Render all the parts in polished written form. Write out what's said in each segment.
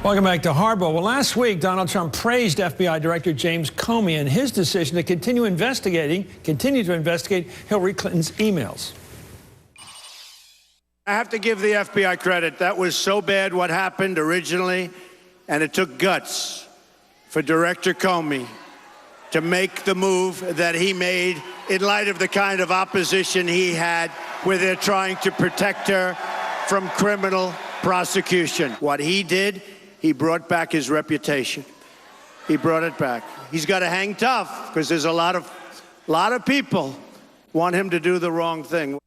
Welcome back to Hardball. Well, last week, Donald Trump praised FBI Director James Comey and his decision to continue to investigate Hillary Clinton's emails. I have to give the FBI credit. That was so bad what happened originally, and it took guts for Director Comey to make the move that he made in light of the kind of opposition he had where they're trying to protect her from criminal prosecution. What he did, he brought back his reputation. He brought it back. He's got to hang tough because there's a lot of people want him to do the wrong thing.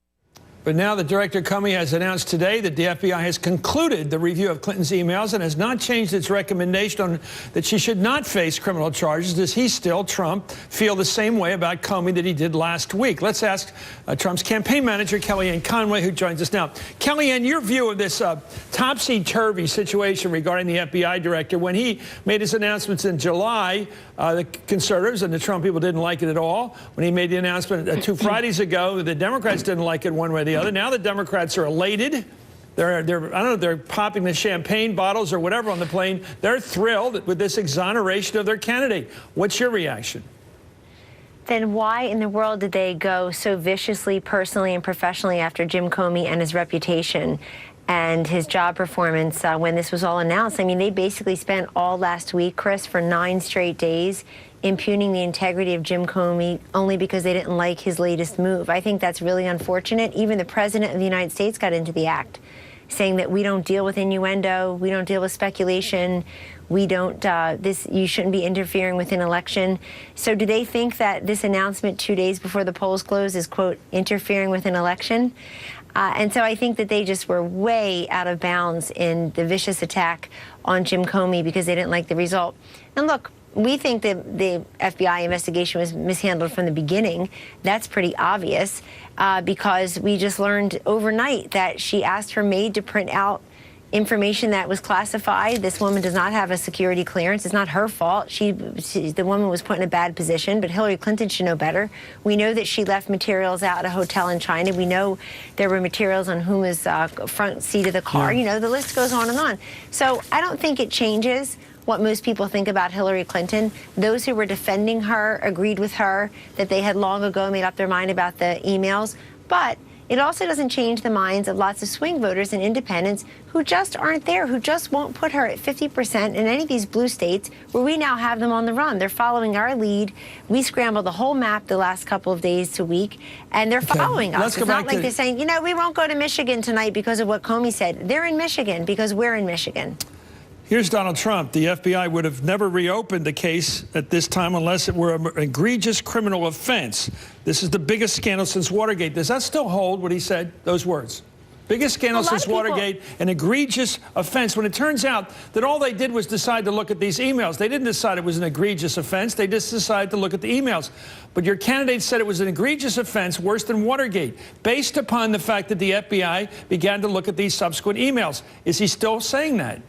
But now that Director Comey has announced today that the FBI has concluded the review of Clinton's emails and has not changed its recommendation that she should not face criminal charges. Does he still, Trump, feel the same way about Comey that he did last week? Let's ask Trump's campaign manager, KELLYANNE Conway, who joins us now. KELLYANNE, your view of this topsy-turvy situation regarding the FBI director. When he made his announcements in July, the conservatives and the Trump people didn't like it at all. When he made the announcement 2 Fridays ago, the Democrats didn't like it one way or the other. Now the Democrats are elated. I don't know, they're popping the champagne bottles or whatever on the plane. They're thrilled with this exoneration of their candidate. What's your reaction? Then why in the world did they go so viciously, personally and professionally after Jim Comey and his reputation and his job performance when this was all announced? I mean, they basically spent all last week, Chris, for 9 straight days impugning the integrity of Jim Comey only because they didn't like his latest move. I think that's really unfortunate. Even the President of the United States got into the act, saying that we don't deal with innuendo, we don't deal with speculation, we don't, you shouldn't be interfering with an election. So do they think that this announcement 2 days before the polls close is, quote, interfering with an election? And so I think that they just were way out of bounds in the vicious attack on Jim Comey because they didn't like the result. And look, we think that the FBI investigation was mishandled from the beginning. That's pretty obvious because we just learned overnight that she asked her maid to print out information that was classified. This woman does not have a security clearance. It's not her fault. The woman was put in a bad position, but Hillary Clinton should know better. We know that she left materials out at a hotel in China. We know there were materials on whom front seat of the car. You know, the list goes on and on. So I don't think it changes what most people think about Hillary Clinton. Those who were defending her agreed with her that they had long ago made up their mind about the emails. But it also doesn't change the minds of lots of swing voters and independents who just aren't there, who just won't put her at 50% in any of these blue states where we now have them on the run. They're following our lead. We scrambled the whole map the last couple of days to week, and they're following us. It's not like they're saying, you know, we won't go to Michigan tonight because of what Comey said. They're in Michigan because we're in Michigan. Here's Donald Trump. The FBI would have never reopened the case at this time unless it were an egregious criminal offense. This is the biggest scandal since Watergate. Does that still hold what he said, those words? Biggest scandal since Watergate, an egregious offense, when it turns out that all they did was decide to look at these emails. They didn't decide it was an egregious offense. They just decided to look at the emails. But your candidate said it was an egregious offense, worse than Watergate, based upon the fact that the FBI began to look at these subsequent emails. Is he still saying that?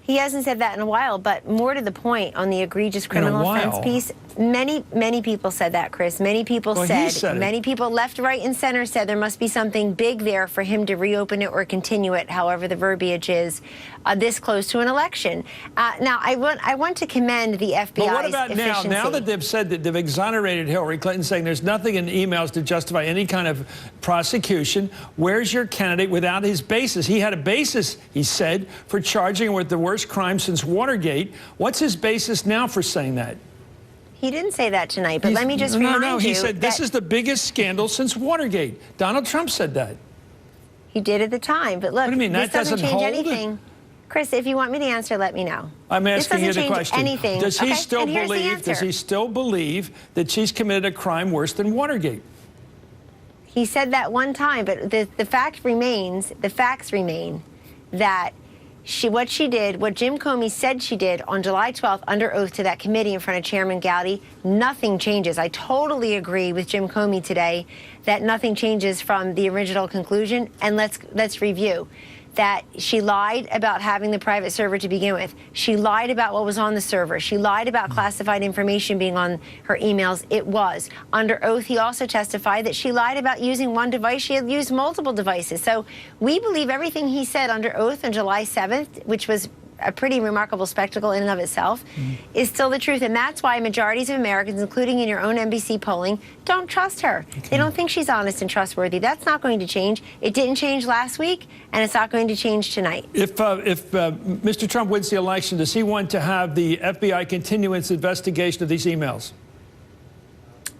He hasn't said that in a while, but more to the point on the egregious criminal offense piece, many people said that, Chris. Many people many people left, right, and center said there must be something big there for him to reopen it or continue it, however the verbiage is, this close to an election. Now, I want to commend the FBI's But what about efficiency. now that they've said that they've exonerated Hillary Clinton, saying there's nothing in the emails to justify any kind of prosecution, where's your candidate without his basis? He had a basis, he said, for charging her with the worst crime since Watergate. What's his basis now for saying that? He didn't say that tonight, but let me just remind you. No, he said this is the biggest scandal since Watergate. Donald Trump said that. He did at the time, but look, what do you mean? This doesn't change anything. Chris, if you want me to answer, let me know. I'm asking you the question. Anything. Does he still believe? Does he still believe that she's committed a crime worse than Watergate? He said that one time, but the fact remains. The facts remain that what she did, what Jim Comey said she did on July 12th under oath to that committee in front of Chairman Gowdy, nothing changes. I totally agree with Jim Comey today that nothing changes from the original conclusion. And let's review. That she lied about having the private server to begin with. She lied about what was on the server. She lied about classified information being on her emails. It was. Under oath, he also testified that she lied about using one device. She had used multiple devices. So we believe everything he said under oath on July 7th, which was a pretty remarkable spectacle in and of itself, is still the truth. And that's why majorities of Americans, including in your own NBC polling, don't trust her. Okay. They don't think she's honest and trustworthy. That's not going to change. It didn't change last week, and it's not going to change tonight. If Mr. Trump wins the election, does he want to have the FBI continue its investigation of these emails?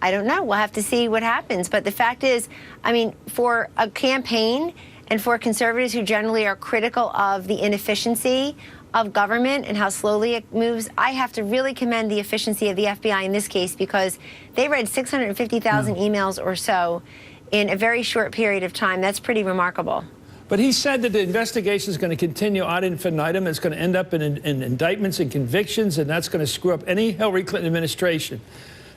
I don't know. We'll have to see what happens. But the fact is, I mean, for a campaign and for conservatives who generally are critical of the inefficiency of government and how slowly it moves, I have to really commend the efficiency of the FBI in this case, because they read 650,000 emails or so in a very short period of time. That's pretty remarkable. But he said that the investigation is going to continue ad infinitum. It's going to end up in indictments and convictions, and that's going to screw up any Hillary Clinton administration.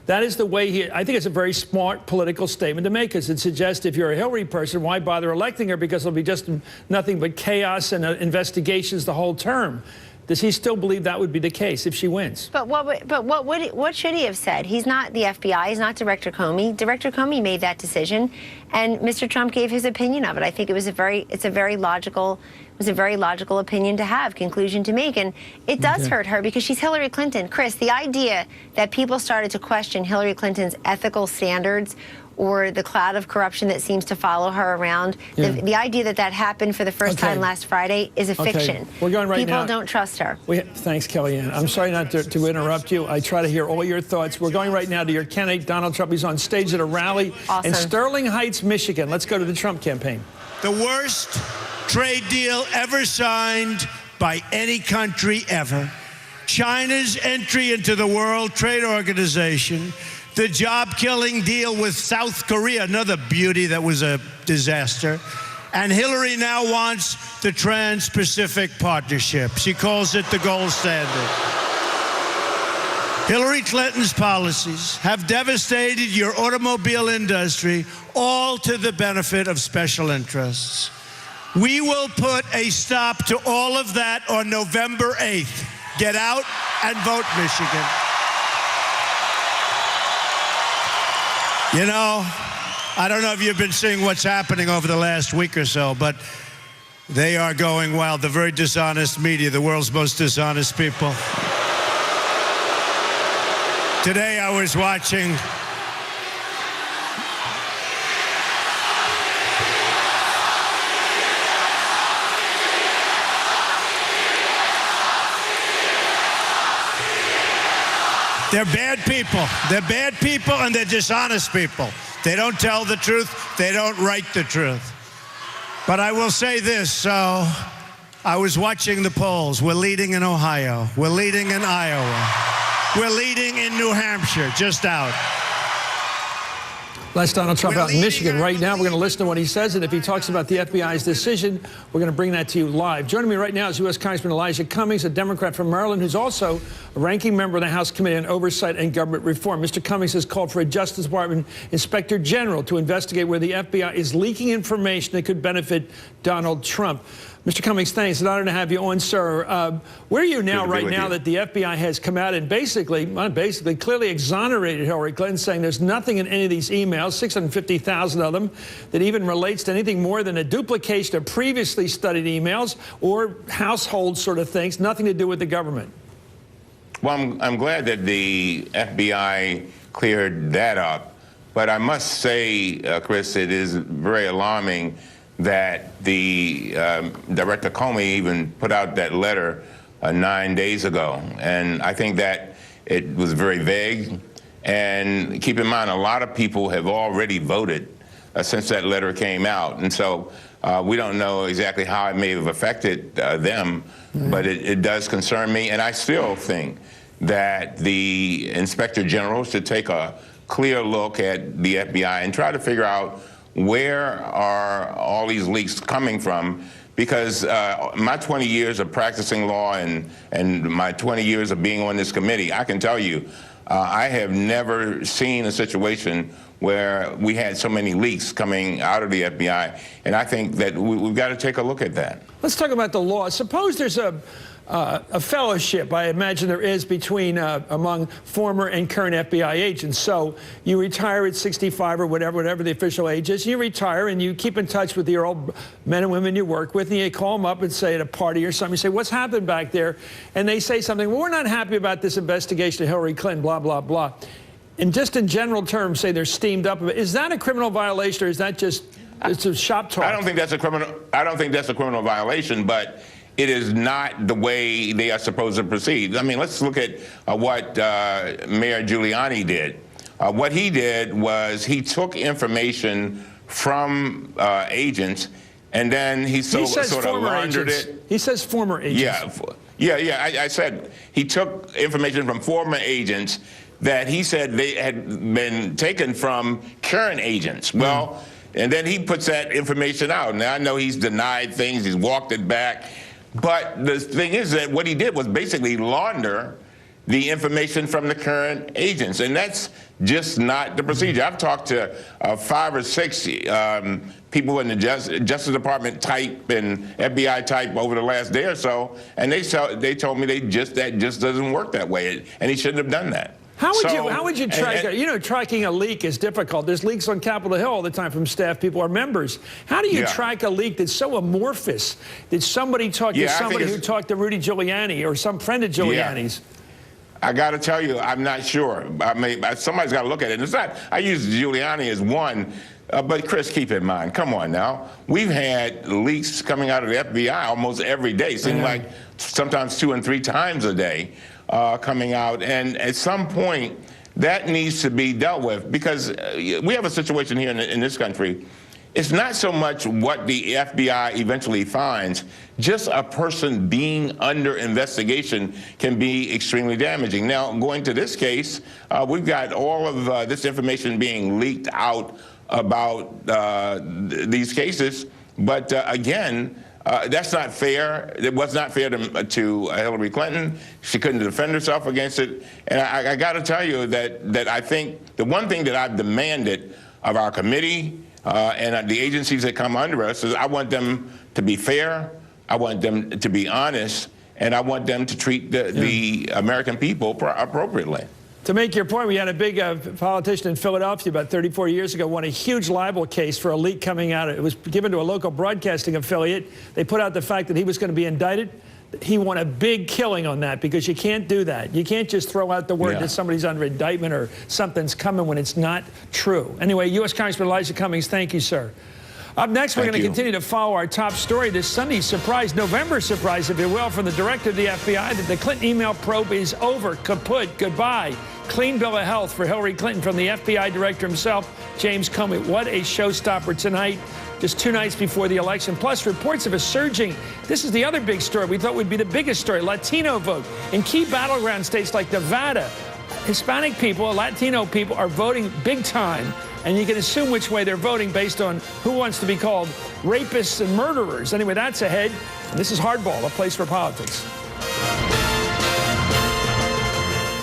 That is the way I think it's a very smart political statement to make, because it suggests if you're a Hillary person, why bother electing her, because it'll be just nothing but chaos and investigations the whole term. Does he still believe that would be the case if she wins? But what should he have said? He's not the FBI. He's not Director Comey. Director Comey made that decision, and Mr. Trump gave his opinion of it. I think it was a very logical opinion to have, conclusion to make, and it does hurt her because she's Hillary Clinton. Chris, the idea that people started to question Hillary Clinton's ethical standards or the cloud of corruption that seems to follow her around, the idea that that happened for the first time last Friday is a fiction. We're going right now. People don't trust her. Thanks, Kellyanne. I'm sorry not to interrupt you. I try to hear all your thoughts. We're going right now to your candidate, Donald Trump. He's on stage at a rally in Sterling Heights, Michigan. Let's go to the Trump campaign. The worst trade deal ever signed by any country ever. China's entry into the World Trade Organization. The job-killing deal with South Korea, another beauty that was a disaster. And Hillary now wants the Trans-Pacific Partnership. She calls it the gold standard. Hillary Clinton's policies have devastated your automobile industry, all to the benefit of special interests. We will put a stop to all of that on November 8th. Get out and vote, Michigan. You know, I don't know if you've been seeing what's happening over the last week or so, but they are going wild. The very dishonest media, the world's most dishonest people. Today I was watching they're bad people. They're bad people and they're dishonest people. They don't tell the truth. They don't write the truth. But I will say this, so I was watching the polls. We're leading in Ohio. We're leading in Iowa. We're leading in New Hampshire, just out. That's Donald Trump out in Michigan right now. We're going to listen to what he says, and if he talks about the FBI's decision, we're going to bring that to you live. Joining me right now is U.S. Congressman Elijah Cummings, a Democrat from Maryland, who's also a ranking member of the House Committee on Oversight and Government Reform. Mr. Cummings has called for a Justice Department Inspector General to investigate where the FBI is leaking information that could benefit Donald Trump. Mr. Cummings, thanks. It's an honor to have you on, sir. Where are you now, right now, that the FBI has come out and clearly exonerated Hillary Clinton, saying there's nothing in any of these emails, 650,000 of them, that even relates to anything more than a duplication of previously studied emails or household sort of things, nothing to do with the government? Well, I'm glad that the FBI cleared that up. But I must say, Chris, it is very alarming that the Director Comey even put out that letter 9 days ago. And I think that it was very vague. And keep in mind, a lot of people have already voted since that letter came out. And so we don't know exactly how it may have affected them, but it does concern me. And I still think that the Inspector General should take a clear look at the FBI and try to figure out where are all these leaks coming from? Because my 20 years of practicing law and my 20 years of being on this committee, I can tell you, I have never seen a situation where we had so many leaks coming out of the FBI, and I think that we've got to take a look at that. Let's talk about the law. Suppose there's a a fellowship, I imagine there is, between among former and current FBI agents. So you retire at 65 or whatever the official age is. You retire and you keep in touch with your old men and women you work with, and you call them up and say at a party or something, you say, what's happened back there? And they say something, well, we're not happy about this investigation of Hillary Clinton, blah, blah, blah. And just in general terms, say they're steamed up. Is that a criminal violation, or is that just it's a shop talk? I don't think that's a criminal violation, but it is not the way they are supposed to proceed. I mean, let's look at what Mayor Giuliani did. What he did was he took information from agents, and then he sort of laundered it. He says former agents. Yeah. I said he took information from former agents that he said they had been taken from current agents. Well, and then he puts that information out. Now, I know he's denied things, he's walked it back. But the thing is that what he did was basically launder the information from the current agents, and that's just not the procedure. I've talked to 5 or 6 people in the Justice Department type and FBI type over the last day or so, and they told me that just doesn't work that way, and he shouldn't have done that. How would you track it? You know, tracking a leak is difficult. There's leaks on Capitol Hill all the time from staff people or members. How do you track a leak that's so amorphous? Did somebody talk to somebody who talked to Rudy Giuliani or some friend of Giuliani's? I got to tell you, I'm not sure. I mean, somebody's got to look at it. It's not. I use Giuliani as one, but Chris, keep in mind. Come on now. We've had leaks coming out of the FBI almost every day. Seems like sometimes 2 and 3 times a day. Coming out, and at some point that needs to be dealt with, because we have a situation here in this country. It's not so much what the FBI eventually finds, just a person being under investigation can be extremely damaging. Now, going to this case, we've got all of this information being leaked out about these cases, but again, that's not fair. It was not fair to Hillary Clinton. She couldn't defend herself against it. And I got to tell you that I think the one thing that I've demanded of our committee and the agencies that come under us is I want them to be fair, I want them to be honest, and I want them to treat the American people appropriately. To make your point, we had a big politician in Philadelphia about 34 years ago won a huge libel case for a leak coming out. It was given to a local broadcasting affiliate. They put out the fact that he was going to be indicted. He won a big killing on that, because you can't do that. You can't just throw out the word that somebody's under indictment or something's coming when it's not true. Anyway, U.S. Congressman Elijah Cummings, thank you, sir. Up next, we're going to continue to follow our top story. This Sunday's surprise, November surprise, if you will, from the director of the FBI, that the Clinton email probe is over, kaput, goodbye. Clean bill of health for Hillary Clinton from the FBI director himself, James Comey. What a showstopper tonight, just 2 nights before the election. Plus, reports of a surging, this is the other big story we thought would be the biggest story, Latino vote. In key battleground states like Nevada, Hispanic people, Latino people are voting big time. And you can assume which way they're voting based on who wants to be called rapists and murderers. Anyway, that's ahead. And this is Hardball, a place for politics.